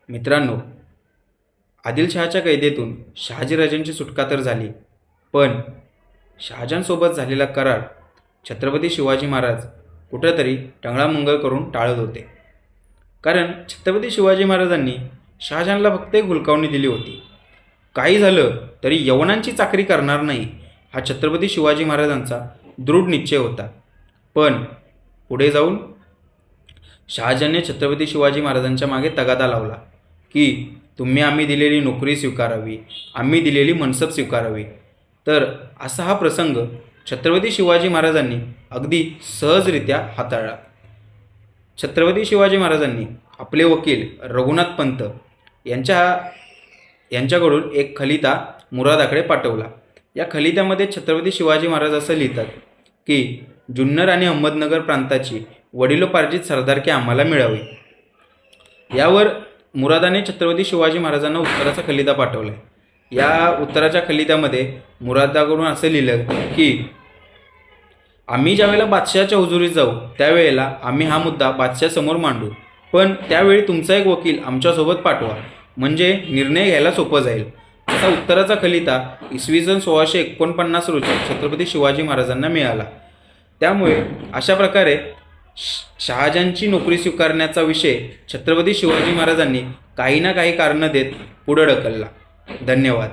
मित्रांनो, आदिलशहाच्या कैदेतून शहाजीराजांची सुटका तर झाली, पण शहाजहानसोबत झालेला करार छत्रपती शिवाजी महाराज कुठंतरी टंगळामंगळ करून टाळत होते. कारण छत्रपती शिवाजी महाराजांनी शहाजहानला फक्त एक हुलकावणी दिली होती. काही झालं तरी यवनांची चाकरी करणार नाही, हा छत्रपती शिवाजी महाराजांचा दृढ निश्चय होता. पण पुढे जाऊन शहाजहानने छत्रपती शिवाजी महाराजांच्या मागे तगादा लावला की तुम्ही आम्ही दिलेली नोकरी स्वीकारावी, आम्ही दिलेली मनसब स्वीकारावी. तर असा हा प्रसंग छत्रपती शिवाजी महाराजांनी अगदी सहजरित्या हाताळला. छत्रपती शिवाजी महाराजांनी आपले वकील रघुनाथ पंत यांच्याकडून एक खलिता मुरादाकडे पाठवला. या खलित्यामध्ये छत्रपती शिवाजी महाराज असं लिहितात की जुन्नर आणि अहमदनगर प्रांताची वडिलोपार्जित सरदारकी आम्हाला मिळावी. यावर मुरादाने छत्रपती शिवाजी महाराजांना उत्तराचा खलिता पाठवला. या उत्तराच्या खलित्यामध्ये मुरादाकडून असं लिहिलं की आम्ही ज्यावेळेला बादशहाच्या हुजुरीत जाऊ त्यावेळेला आम्ही हा मुद्दा बादशहासमोर मांडू, पण त्यावेळी तुमचा एक वकील आमच्यासोबत पाठवा, म्हणजे निर्णय घ्यायला सोपं जाईल. असा उत्तराचा खलिता इसवी सन 1649 रोजी छत्रपती शिवाजी महाराजांना मिळाला. त्यामुळे अशा प्रकारे शहाजहानची नोकरी स्वीकारण्याचा विषय छत्रपती शिवाजी महाराजांनी काही ना काही कारणं देत पुढे ढकलला. धन्यवाद.